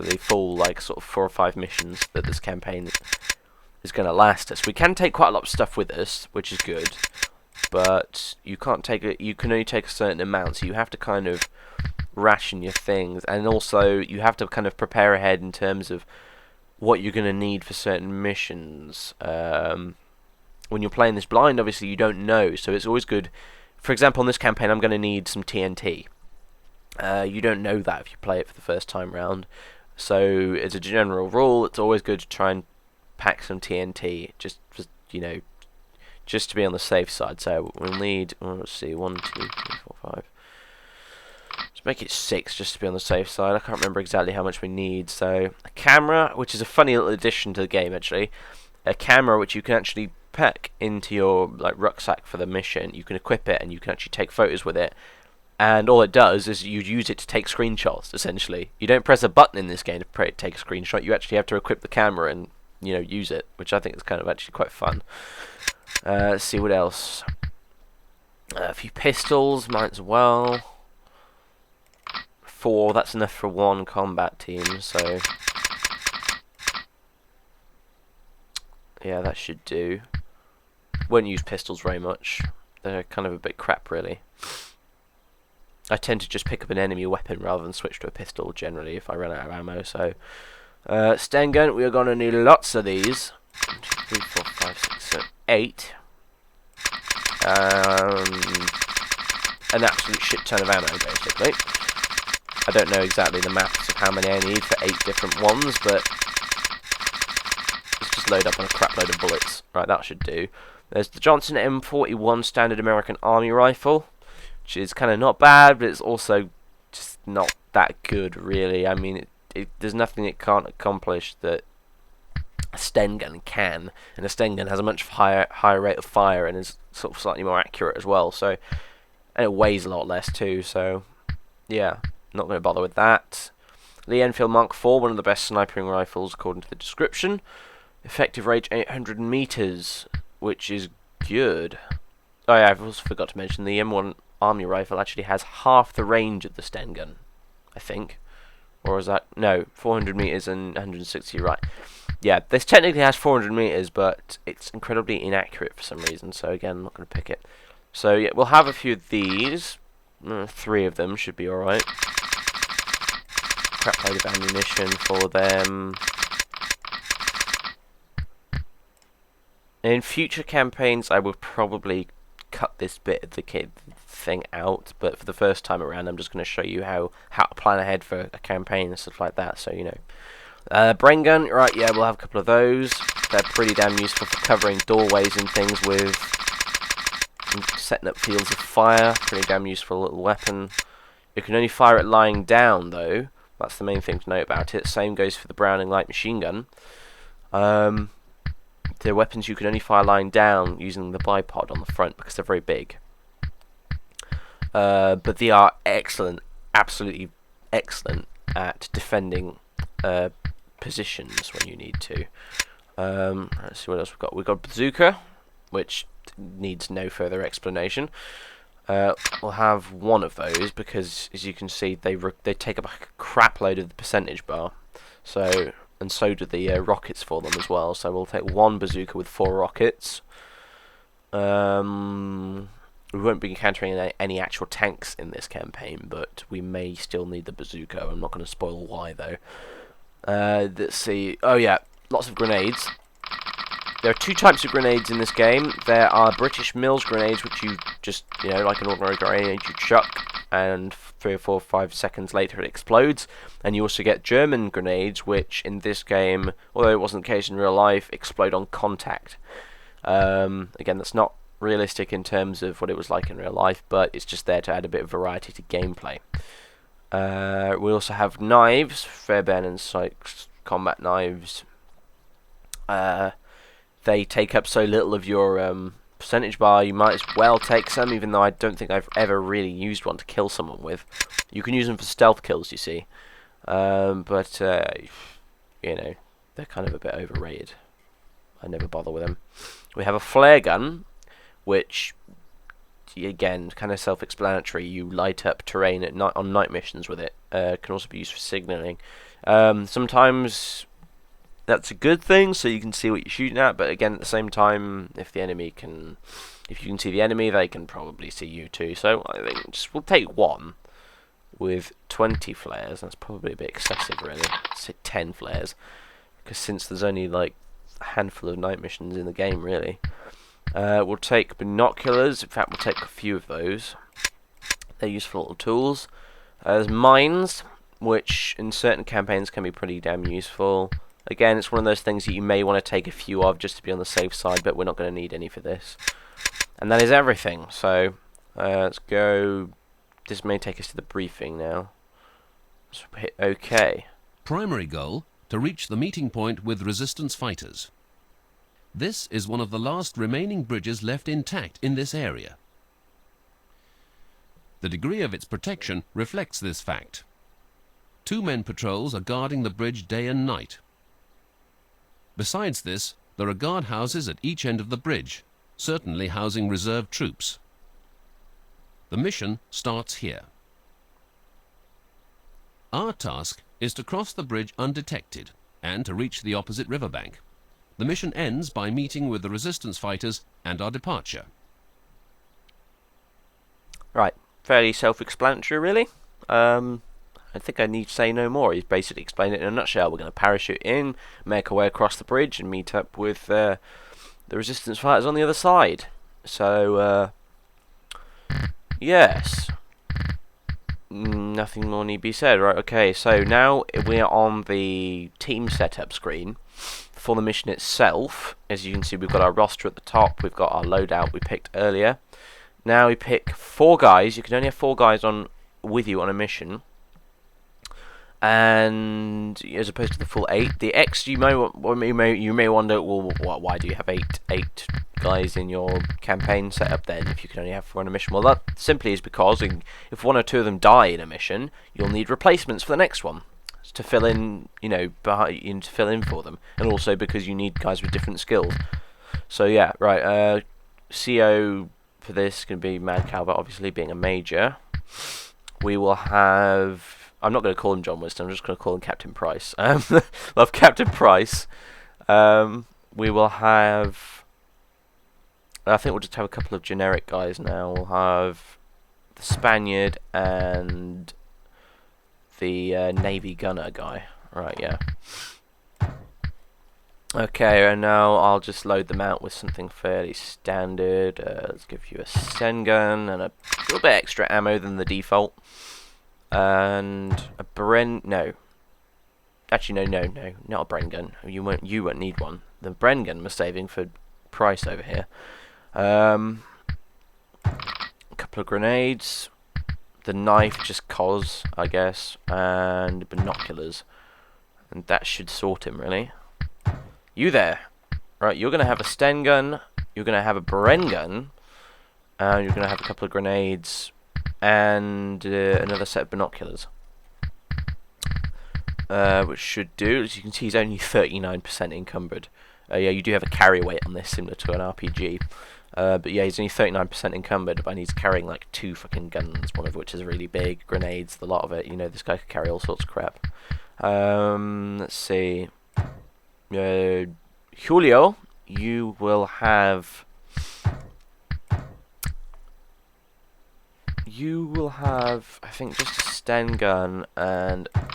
for the full, like, sort of 4 or 5 missions that this campaign is going to last us. We can take quite a lot of stuff with us, which is good, but you can't take it. You can only take a certain amount, so you have to kind of ration your things, and also you have to kind of prepare ahead in terms of what you're going to need for certain missions. When you're playing this blind, obviously you don't know, so it's always good. For example, in this campaign, I'm going to need some TNT. You don't know that if you play it for the first time round. So, as a general rule, it's always good to try and pack some TNT, just you know, just to be on the safe side. So we'll need, let's see, 1, 2, 3, 4, 5. Let's make it 6 just to be on the safe side. I can't remember exactly how much we need. So a camera, which is a funny little addition to the game actually. A camera which you can actually pack into your like rucksack for the mission. You can equip it and you can actually take photos with it. And all it does is you use it to take screenshots, essentially. You don't press a button in this game to take a screenshot. You actually have to equip the camera and, you know, use it, which I think is kind of actually quite fun. Let's see what else. A few pistols, might as well. 4, that's enough for 1 combat team, so... yeah, that should do. Won't use pistols very much. They're kind of a bit crap, really. I tend to just pick up an enemy weapon rather than switch to a pistol, generally, if I run out of ammo, so... Sten gun, we are going to need lots of these. 1, 2, 3, 4, 5, 6, 7, 8. An absolute shit ton of ammo, basically. I don't know exactly the maths of how many I need for 8 different ones, but... let's just load up on a crap load of bullets. Right, that should do. There's the Johnson M41 Standard American Army Rifle, which is kind of not bad, but it's also just not that good, really. I mean, there's nothing it can't accomplish that a Sten gun can, and a Sten gun has a much higher rate of fire and is sort of slightly more accurate as well. So, and it weighs a lot less too. So, yeah, not going to bother with that. Lee Enfield Mark IV, one of the best sniping rifles according to the description. Effective range 800 meters, which is good. Oh yeah, I've also forgot to mention the M1 Army Rifle actually has half the range of the Sten gun, I think. Or is that... no, 400 meters and 160, right. Yeah, this technically has 400 meters, but it's incredibly inaccurate for some reason, so again, I'm not going to pick it. So yeah, we'll have a few of these. 3 of them should be alright. Crap load of ammunition for them. In future campaigns, I will probably cut this bit of the thing out, but for the first time around, I'm just going to show you how to plan ahead for a campaign and stuff like that, so you know. Brain gun, right, yeah, we'll have a couple of those. They're pretty damn useful for covering doorways and things with, and setting up fields of fire. Pretty damn useful little weapon. You can only fire it lying down, though. That's the main thing to note about it. Same goes for the Browning light machine gun. The weapons you can only fire lying down using the bipod on the front because they're very big. But they are excellent, absolutely excellent at defending positions when you need to. Let's see what else we've got. We've got Bazooka, which needs no further explanation. We'll have one of those because, as you can see, they take up a crap load of the percentage bar. So, and so do the rockets for them as well. So we'll take 1 bazooka with 4 rockets. We won't be encountering any actual tanks in this campaign, but we may still need the bazooka. I'm not going to spoil why, though. Let's see. Oh yeah, lots of grenades. There are 2 types of grenades in this game. There are British Mills grenades, which you just, you know, like an ordinary grenade, you chuck, and 3 or 4 or 5 seconds later it explodes. And you also get German grenades, which in this game, although it wasn't the case in real life, explode on contact. Again, that's not realistic in terms of what it was like in real life, but it's just there to add a bit of variety to gameplay. We also have knives, Fairbairn and Sykes combat knives. They take up so little of your percentage bar, you might as well take some, even though I don't think I've ever really used one to kill someone with. You can use them for stealth kills, you see. But you know, they're kind of a bit overrated. I never bother with them. We have a flare gun, which, again, kind of self-explanatory. You light up terrain at night on night missions with it. Can also be used for signalling. Sometimes that's a good thing, so you can see what you're shooting at, but again, at the same time, if you can see the enemy, they can probably see you too. So I think we'll take one with 20 flares. That's probably a bit excessive, really. Let's say 10 flares, because since there's only like a handful of night missions in the game, really. We'll take binoculars. In fact, we'll take a few of those. They're useful little tools. There's mines, which in certain campaigns can be pretty damn useful. Again, it's one of those things that you may want to take a few of just to be on the safe side, but we're not going to need any for this. And that is everything. So let's go. This may take us to the briefing now. So hit OK. Primary goal, to reach the meeting point with resistance fighters. This is one of the last remaining bridges left intact in this area. The degree of its protection reflects this fact. 2 men patrols are guarding the bridge day and night. Besides this, there are guardhouses at each end of the bridge, certainly housing reserve troops. The mission starts here. Our task is to cross the bridge undetected and to reach the opposite riverbank. The mission ends by meeting with the resistance fighters and our departure. Right, fairly self-explanatory, really. I think I need to say no more. He's basically explained it in a nutshell. We're going to parachute in, make our way across the bridge, and meet up with the resistance fighters on the other side. So, yes. Nothing more need be said. Right, okay, so now we're on the team setup screen for the mission itself. As you can see, we've got our roster at the top. We've got our loadout we picked earlier. Now we pick 4 guys. You can only have 4 guys with you on a mission. And as opposed to the full 8, the X you may wonder, well, why do you have eight guys in your campaign setup then if you can only have 4 on a mission? Well, that simply is because if 1 or 2 of them die in a mission, you'll need replacements for the next one to fill in, to fill in for them, and also because you need guys with different skills. So yeah, right. CO for this is going to be Mad Calvert, obviously being a major. We will have. I'm not going to call him John Winston, I'm just going to call him Captain Price. Love Captain Price. We will have... I think we'll just have a couple of generic guys now. We'll have the Spaniard and the Navy Gunner guy. Right, yeah. Okay, and now I'll just load them out with something fairly standard. Let's give you a Sten gun and a little bit extra ammo than the default. And a Bren... No. Actually, no, not a Bren gun. You won't need one. The Bren gun we're saving for Price over here. A couple of grenades. The knife, just cause, I guess. And binoculars. And that should sort him, really. You there. Right, you're going to have a Sten gun. You're going to have a Bren gun. And you're going to have a couple of grenades. And another set of binoculars, which should do. As you can see, he's only 39% encumbered. Yeah, you do have a carry weight on this, similar to an RPG. But yeah, he's only 39% encumbered, but he's carrying like 2 fucking guns, one of which is really big. Grenades, the lot of it. This guy could carry all sorts of crap. Let's see. Julio, you will have... I think, just a Sten gun and a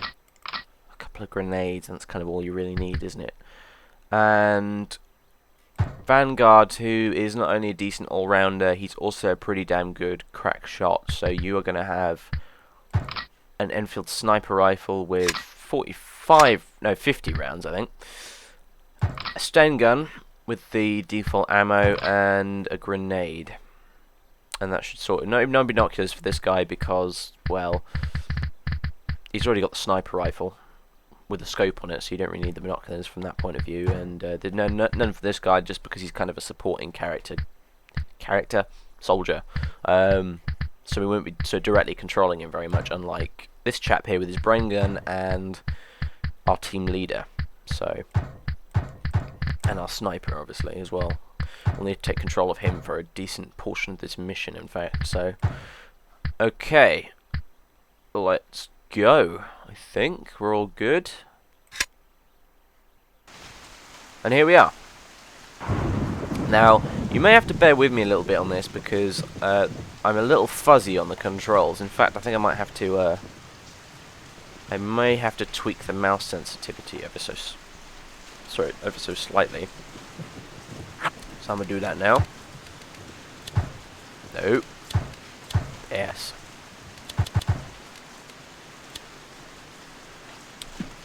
couple of grenades, and that's kind of all you really need, isn't it? And Vanguard, who is not only a decent all-rounder, he's also a pretty damn good crack shot. So you are going to have an Enfield sniper rifle with 50 rounds, I think. A Sten gun with the default ammo and a grenade. And that should sort it. No binoculars for this guy because, well, he's already got the sniper rifle with a scope on it, so you don't really need the binoculars from that point of view. And none for this guy just because he's kind of a supporting soldier. So we won't be so directly controlling him very much, unlike this chap here with his brain gun and our team leader. So, and our sniper obviously as well. We'll need to take control of him for a decent portion of this mission, in fact. So, okay, let's go. I think we're all good. And here we are. Now, you may have to bear with me a little bit on this because I'm a little fuzzy on the controls. In fact, I think I might have to I may have to tweak the mouse sensitivity ever so slightly. So I'm gonna do that now. No. Yes.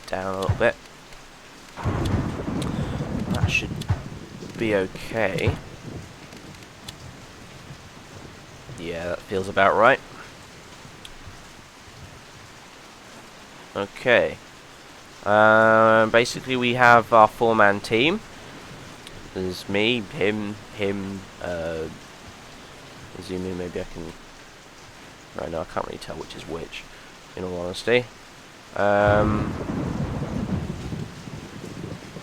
Down a little bit. That should be okay. Yeah, that feels about right. Okay. Basically we have our 4-man team. There's me, him, zoom in, maybe I can... Right now I can't really tell which is which, in all honesty.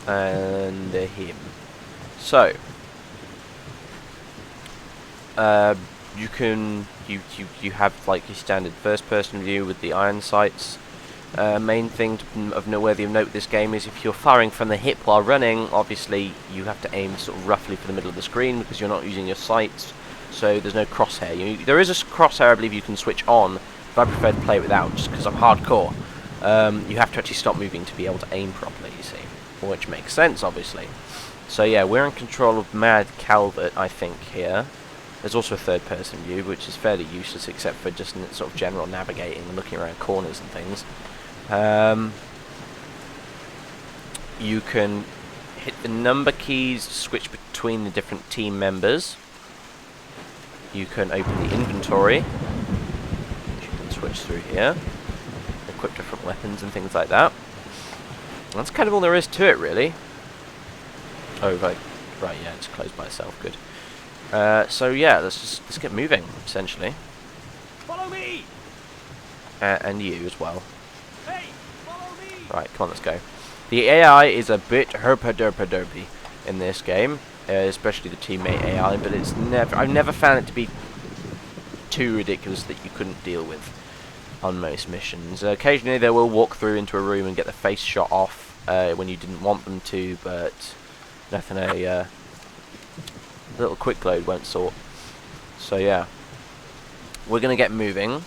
And him. So, you have like your standard first-person view with the iron sights. Main thing worthy of note with this game is if you're firing from the hip while running, obviously you have to aim sort of roughly for the middle of the screen because you're not using your sights, so there's no crosshair. There is a crosshair I believe you can switch on, but I prefer to play it without just because I'm hardcore. You have to actually stop moving to be able to aim properly, you see, which makes sense obviously. So yeah, we're in control of Mad Calvert, I think, here. There's also a third-person view, which is fairly useless except for just sort of general navigating and looking around corners and things. You can hit the number keys to switch between the different team members. You can open the inventory, which you can switch through here. Equip different weapons and things like that. And that's kind of all there is to it, really. Oh, right, yeah, it's closed by itself. Good. So yeah, let's get moving, essentially. Follow me. And you as well. Hey, follow me. Right, come on, let's go. The AI is a bit herpa-derpa-derpy in this game, especially the teammate AI, but I've never found it to be too ridiculous that you couldn't deal with on most missions. Occasionally they will walk through into a room and get the face shot off when you didn't want them to, but nothing a little quick load won't sort. So yeah, we're gonna get moving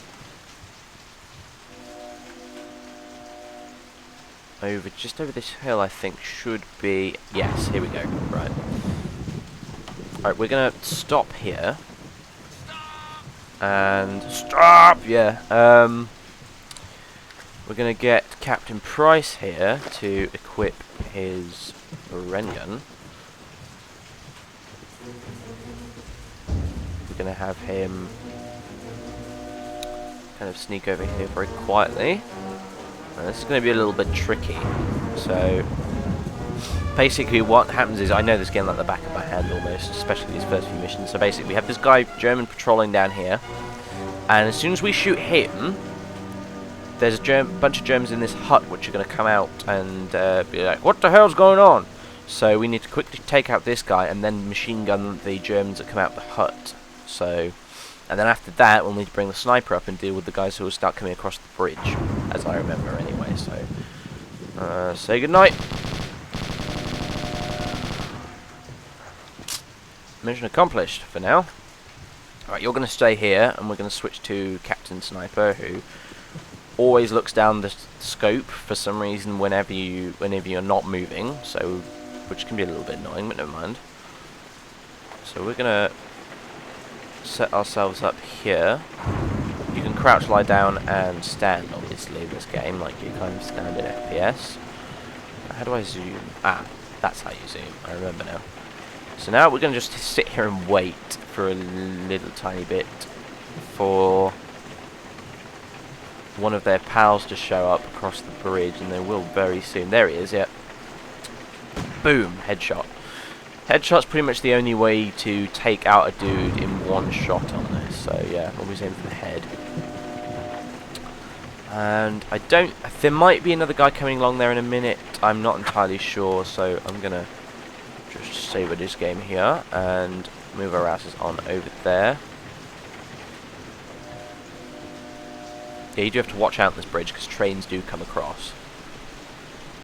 just over this hill. I think should be, yes, here we go. Right, alright, we're gonna stop here and stop. Yeah, we're gonna get Captain Price here to equip his Ren gun. We're going to have him kind of sneak over here very quietly. Now, this is going to be a little bit tricky. So, basically what happens is, I know this game like the back of my hand almost, especially these first few missions. So basically we have this guy, German, patrolling down here. And as soon as we shoot him, there's a bunch of Germans in this hut which are going to come out and be like, what the hell's going on? So we need to quickly take out this guy and then machine gun the Germans that come out the hut. So, and then after that, we'll need to bring the sniper up and deal with the guys who will start coming across the bridge, as I remember anyway. So, say goodnight. Mission accomplished for now. Alright, you're going to stay here, and we're going to switch to Captain Sniper, who always looks down the scope for some reason whenever you're not moving, so which can be a little bit annoying, but never mind. So we're gonna set ourselves up here. You can crouch, lie down, and stand, obviously, in this game, like you kind of stand in FPS. How do I zoom? Ah, that's how you zoom. I remember now. So now we're gonna just sit here and wait for a little tiny bit for one of their pals to show up across the bridge, and they will very soon. There he is, yep. Boom, headshot. Headshot's pretty much the only way to take out a dude in one shot on this, so yeah, always aim for the head. And there might be another guy coming along there in a minute, I'm not entirely sure, so I'm gonna just save this game here and move our asses on over there. Yeah, you do have to watch out on this bridge because trains do come across.